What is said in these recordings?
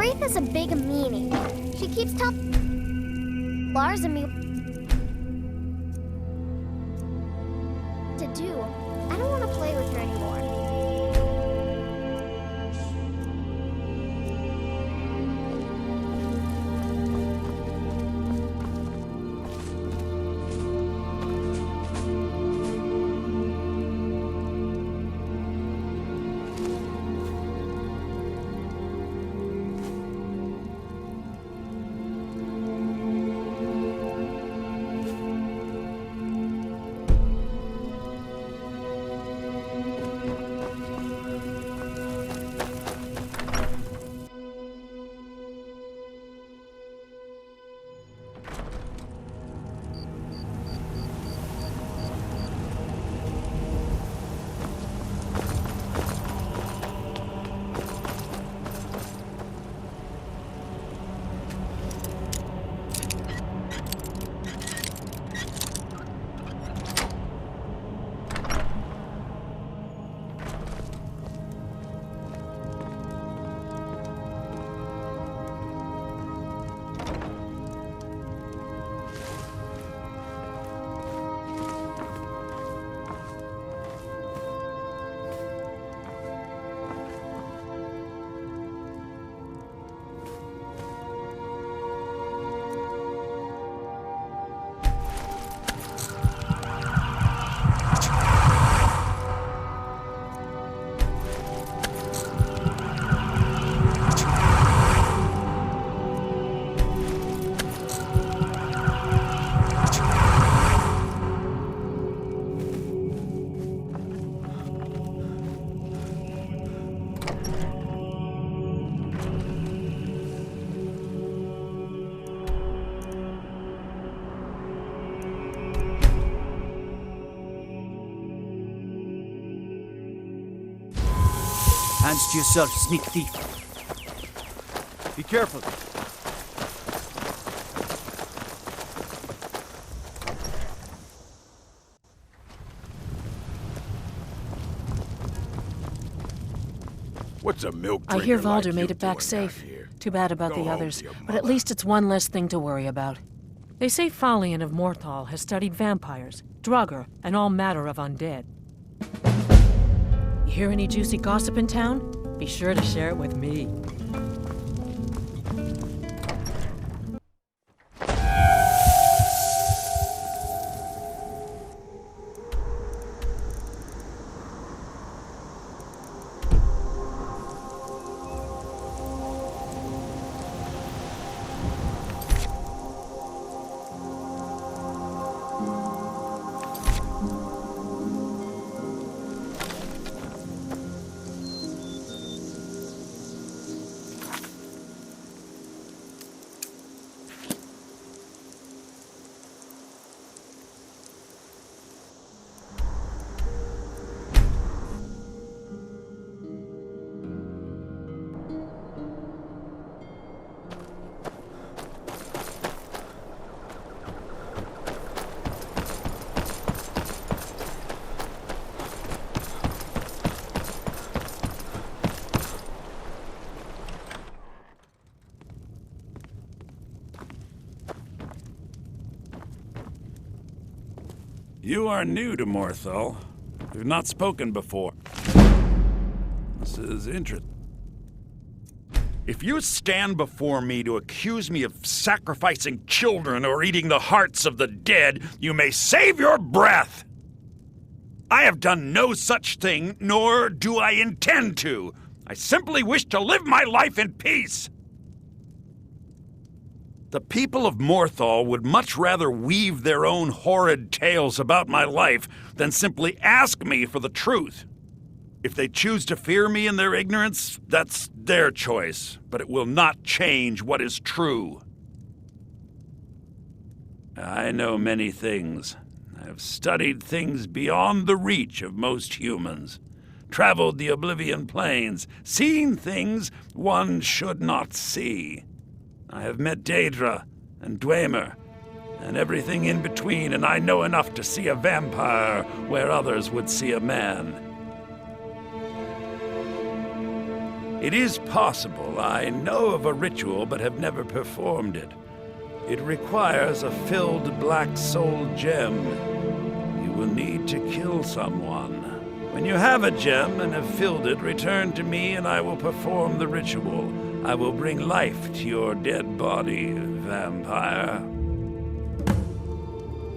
Wraith has a big meaning. She keeps telling Lars and me to do. I don't want to play with her anymore. Hands to yourself, sneak thief. Be careful. What's a milk I drinker hear like Valder you made it back doing safe. out here? Too bad about Go the home others, to your but at mother. least it's one less thing to worry about. They say Falion of Morthal has studied vampires, Draugr, and all matter of undead. You hear any juicy gossip in town? Be sure to share it with me. You are new to Morthal. We've not spoken before. This is interesting. If you stand before me to accuse me of sacrificing children or eating the hearts of the dead, you may save your breath! I have done no such thing, nor do I intend to. I simply wish to live my life in peace. The people of Morthal would much rather weave their own horrid tales about my life than simply ask me for the truth. If they choose to fear me in their ignorance, that's their choice, but it will not change what is true. I know many things. I have studied things beyond the reach of most humans, traveled the Oblivion Plains, seen things one should not see. I have met Daedra and Dwemer and everything in between, and I know enough to see a vampire where others would see a man. It is possible. I know of a ritual, but have never performed it. It requires a filled black soul gem. You will need to kill someone. When you have a gem and have filled it, return to me and I will perform the ritual. I will bring life to your dead body, vampire.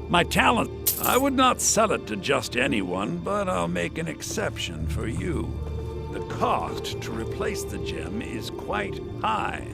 My talent, I would not sell it to just anyone, but I'll make an exception for you. The cost to replace the gem is quite high.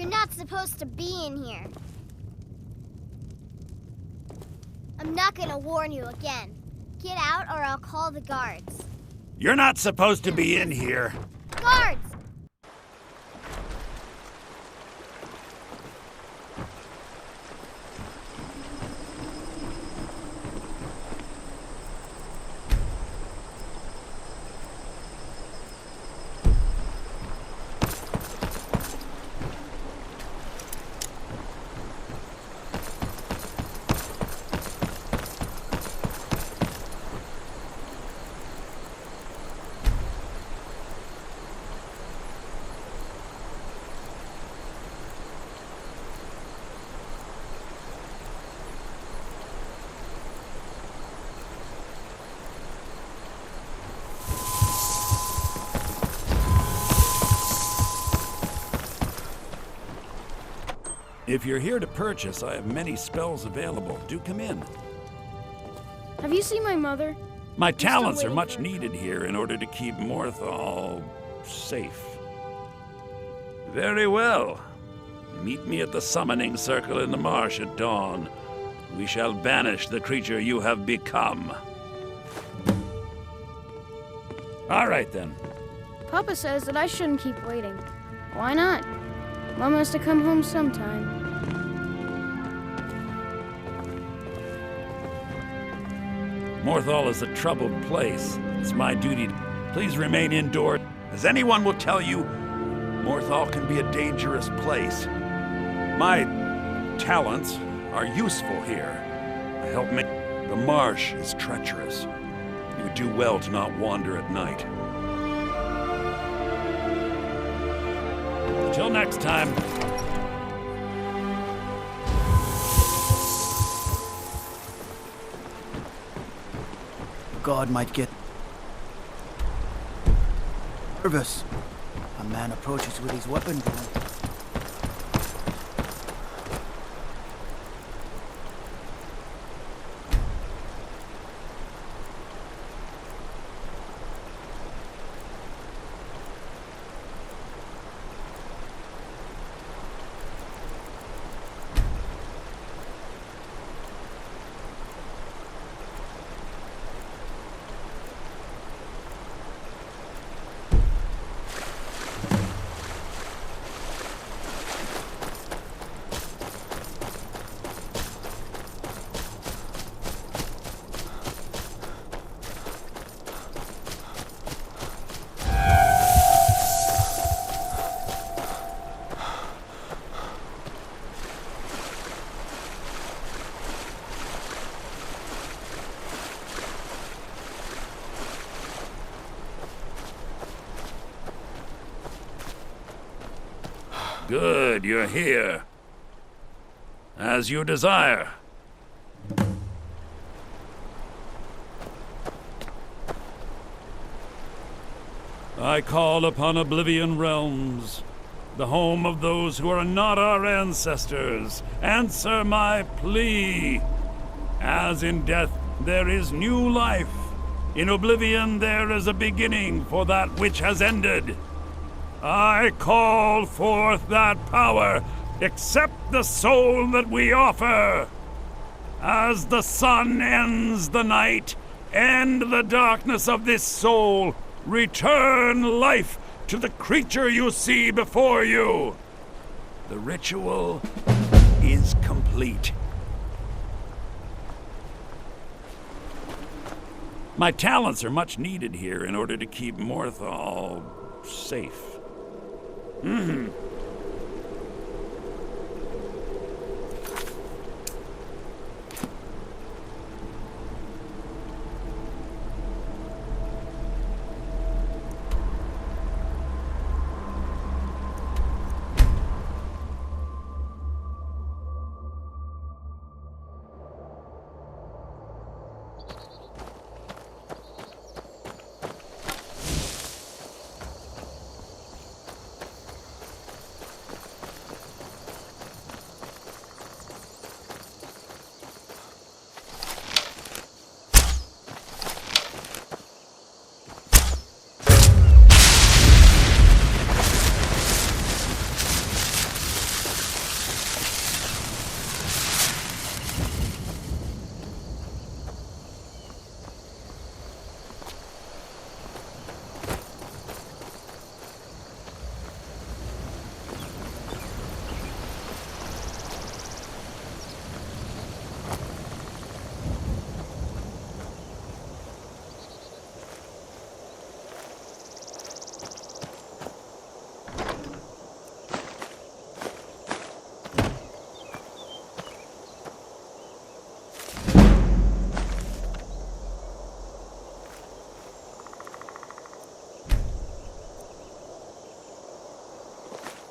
You're not supposed to be in here. I'm not gonna warn you again. Get out or I'll call the guards. You're not supposed to be in here. Guards! If you're here to purchase, I have many spells available. Do come in. Have you seen my mother? My talents are waiting much for her. needed here in order to keep Morthal safe. Very well. Meet me at the summoning circle in the marsh at dawn. We shall banish the creature you have become. All right, then. Papa says that I shouldn't keep waiting. Why not? Mom has to come home sometime. Morthal is a troubled place. It's my duty to please remain indoors. As anyone will tell you, Morthal can be a dangerous place. My talents are useful here. I help make... The marsh is treacherous. You would do well to not wander at night. Till next time. God might get nervous. A man approaches with his weapon drawn. Good, you're here. As you desire. I call upon Oblivion Realms, the home of those who are not our ancestors. Answer my plea. As in death there is new life, in Oblivion there is a beginning for that which has ended. I call forth that power. Accept the soul that we offer. As the sun ends the night, end the darkness of this soul. Return life to the creature you see before you. The ritual is complete. My talents are much needed here in order to keep Morthal safe.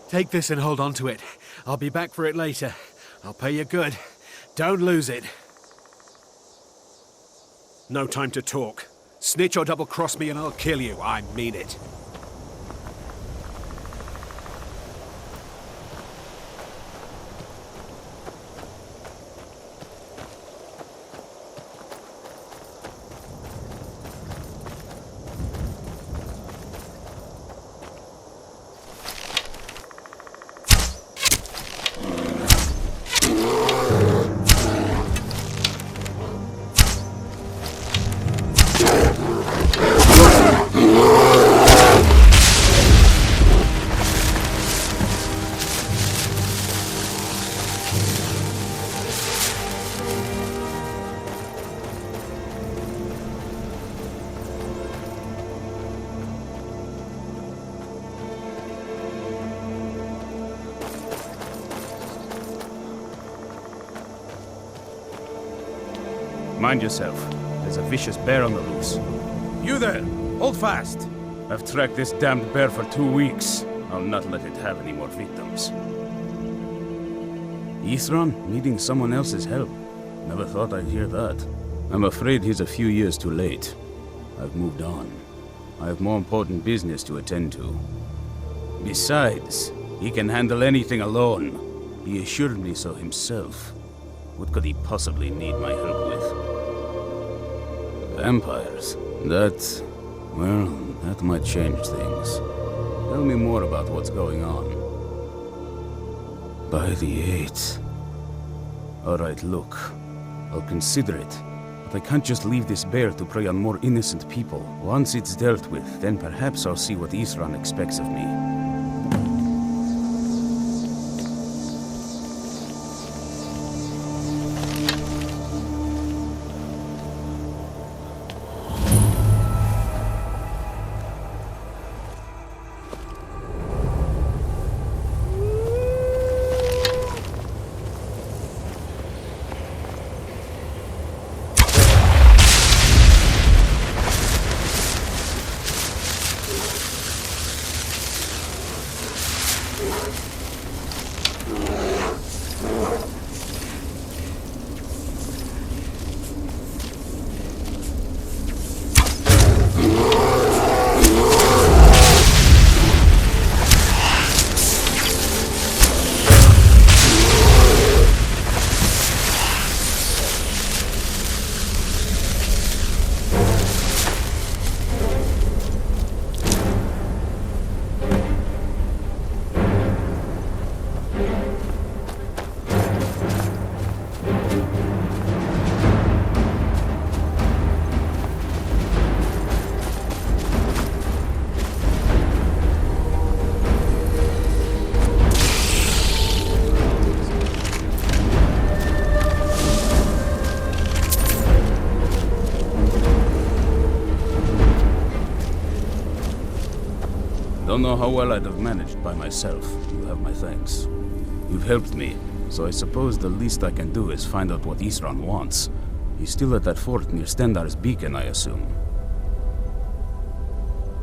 Take this and hold on to it. I'll be back for it later. I'll pay you good. Don't lose it. No time to talk. Snitch or double-cross me and I'll kill you. I mean it. Mind yourself. There's a vicious bear on the loose. You there! Hold fast! I've tracked this damned bear for 2 weeks. I'll not let it have any more victims. Ithran needing someone else's help. Never thought I'd hear that. I'm afraid he's a few years too late. I've moved on. I have more important business to attend to. Besides, he can handle anything alone. He assured me so himself. What could he possibly need my help with? Vampires? That might change things. Tell me more about what's going on. By the 8th. Alright, look. I'll consider it. But I can't just leave this bear to prey on more innocent people. Once it's dealt with, then perhaps I'll see what Ithran expects of me. Don't know how well I'd have managed by myself. You have my thanks. You've helped me, so I suppose the least I can do is find out what Ithran wants. He's still at that fort near Stendar's beacon, I assume.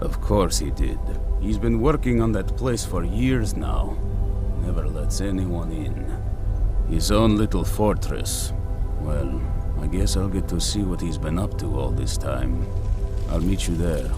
Of course he did. He's been working on that place for years now. Never lets anyone in. His own little fortress. Well, I guess I'll get to see what he's been up to all this time. I'll meet you there.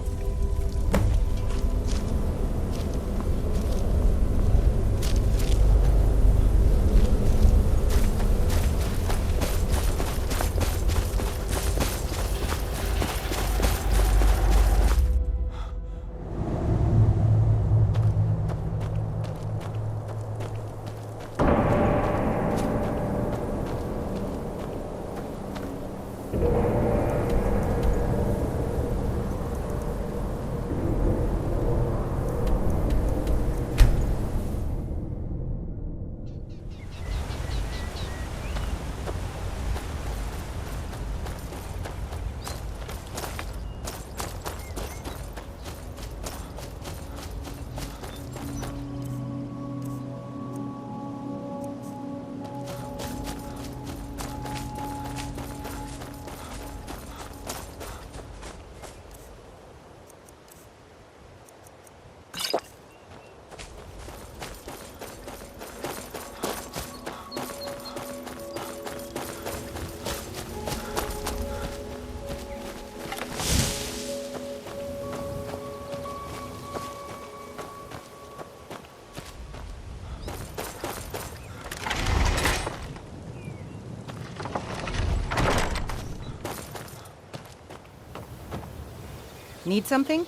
Need something?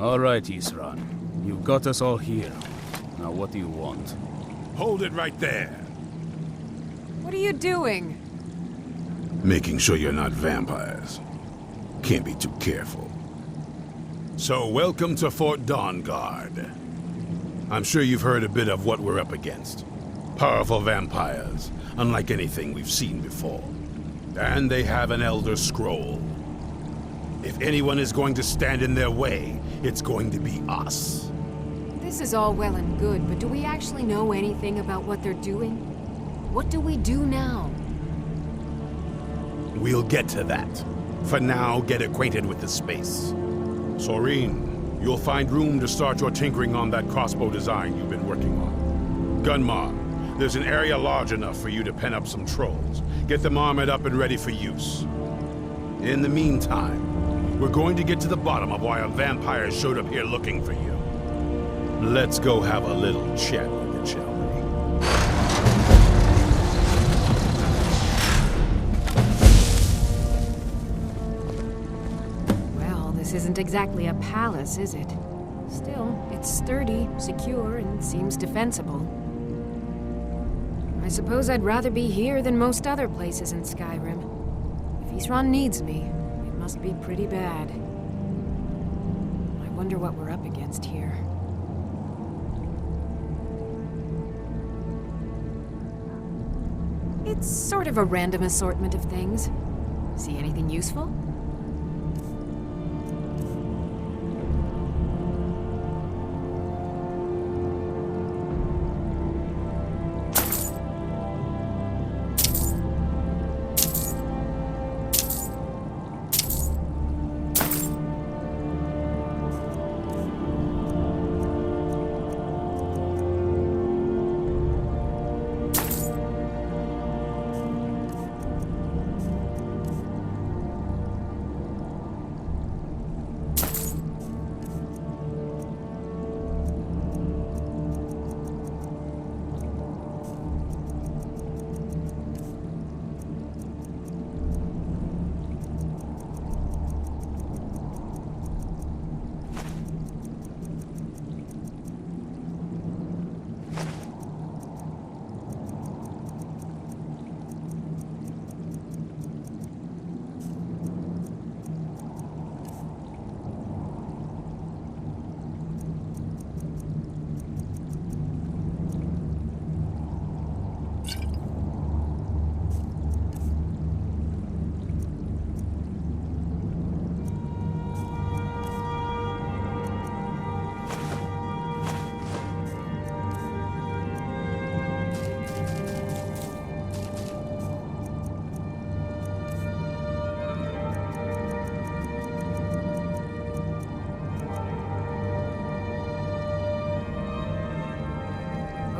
All right, Isran. You've got us all here. Now what do you want? Hold it right there. What are you doing? Making sure you're not vampires. Can't be too careful. So, welcome to Fort Dawnguard. I'm sure you've heard a bit of what we're up against. Powerful vampires, unlike anything we've seen before. And they have an Elder Scroll. If anyone is going to stand in their way, it's going to be us. This is all well and good, but do we actually know anything about what they're doing? What do we do now? We'll get to that. For now, get acquainted with the space. Soreen, you'll find room to start your tinkering on that crossbow design you've been working on. Gunmar, there's an area large enough for you to pen up some trolls. Get them armored up and ready for use. In the meantime, we're going to get to the bottom of why a vampire showed up here looking for you. Let's go have a little chat with it, shall we? This isn't exactly a palace, is it? Still, it's sturdy, secure, and seems defensible. I suppose I'd rather be here than most other places in Skyrim. If Isran needs me, it must be pretty bad. I wonder what we're up against here. It's sort of a random assortment of things. See anything useful?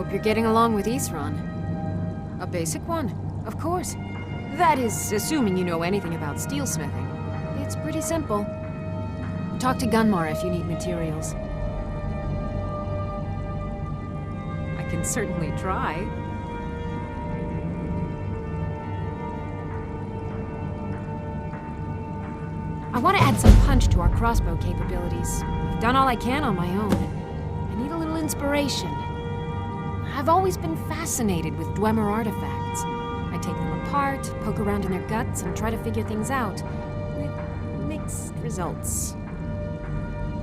Hope you're getting along with Isran. A basic one, of course. That is, assuming you know anything about steelsmithing. It's pretty simple. Talk to Gunmar if you need materials. I can certainly try. I want to add some punch to our crossbow capabilities. I've done all I can on my own. I need a little inspiration. I've always been fascinated with Dwemer artifacts. I take them apart, poke around in their guts, and try to figure things out, with mixed results.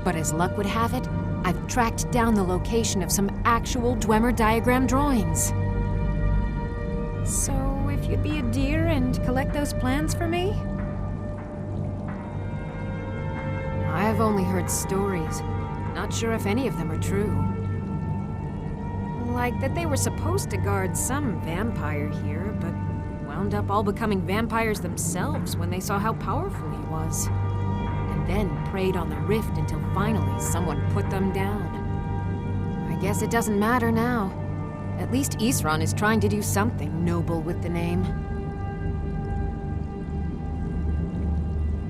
But as luck would have it, I've tracked down the location of some actual Dwemer diagram drawings. So, if you'd be a dear and collect those plans for me? I've only heard stories. Not sure if any of them are true. Like that they were supposed to guard some vampire here, but wound up all becoming vampires themselves when they saw how powerful he was. And then preyed on the rift until finally someone put them down. I guess it doesn't matter now. At least Isran is trying to do something noble with the name.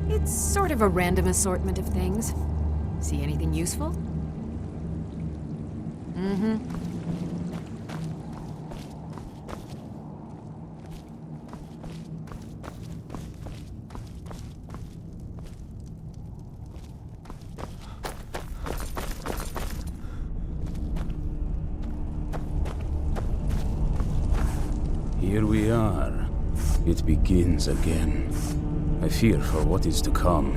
It's sort of a random assortment of things. See anything useful? Mm-hmm. Here we are. It begins again. I fear for what is to come.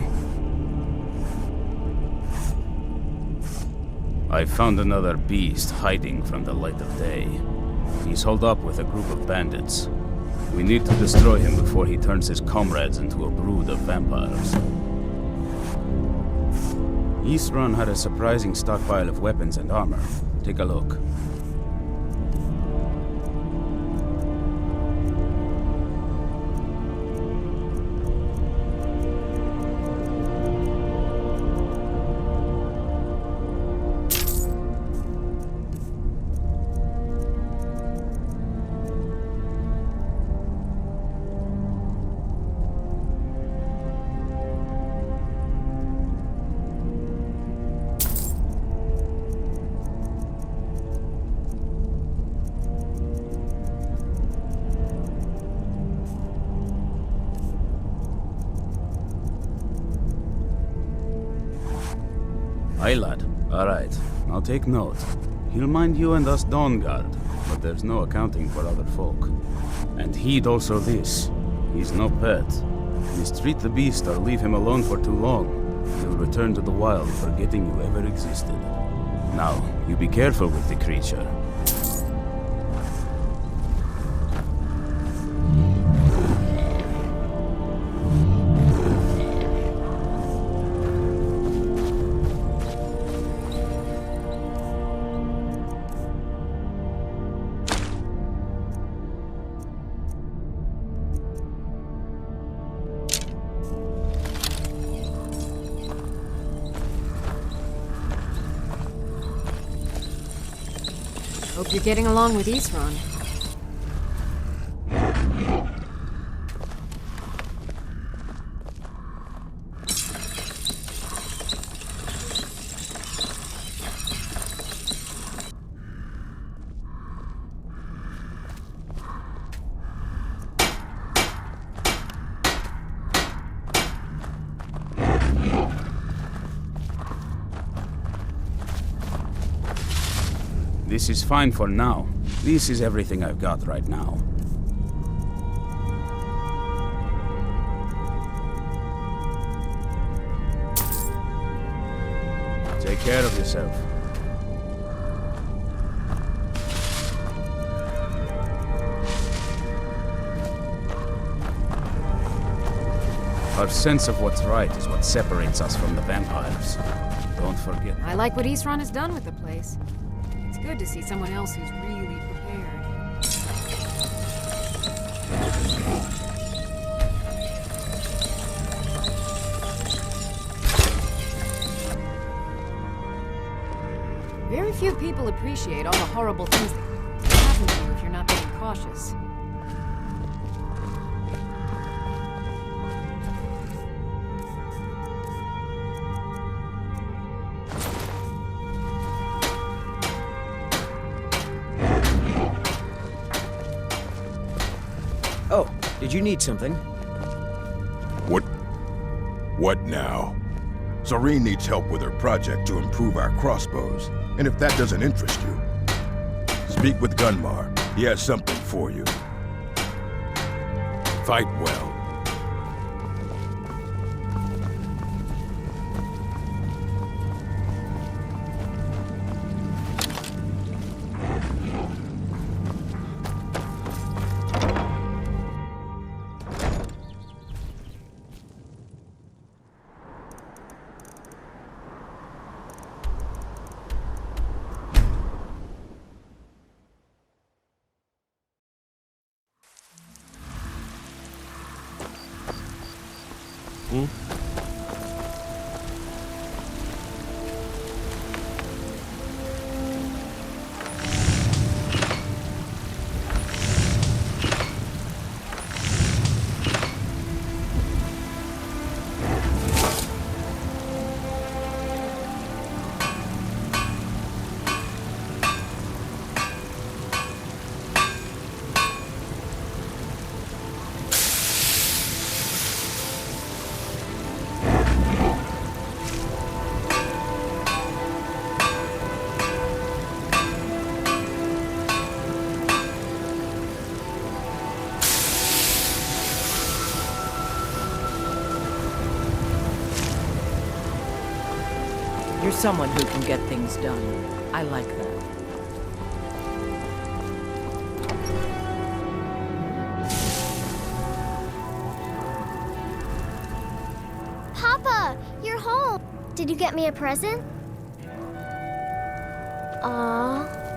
I found another beast hiding from the light of day. He's holed up with a group of bandits. We need to destroy him before he turns his comrades into a brood of vampires. East Run had a surprising stockpile of weapons and armor. Take a look. Aye, lad. Alright, I'll take note. He'll mind you and us Dawnguard, but there's no accounting for other folk. And heed also this. He's no pet. Mistreat the beast or leave him alone for too long. He'll return to the wild, forgetting you ever existed. Now, you be careful with the creature. Hope you're getting along with Isran. This is fine for now. This is everything I've got right now. Take care of yourself. Our sense of what's right is what separates us from the vampires. Don't forget. I like what Isran has done with the place. It's good to see someone else who's really prepared. Very few people appreciate all the horrible things that happen to you if you're not being cautious. Oh, did you need something? What now? Zareen needs help with her project to improve our crossbows. And if that doesn't interest you, speak with Gunmar. He has something for you. Fight well. Someone who can get things done. I like that. Papa, you're home. Did you get me a present? Aww.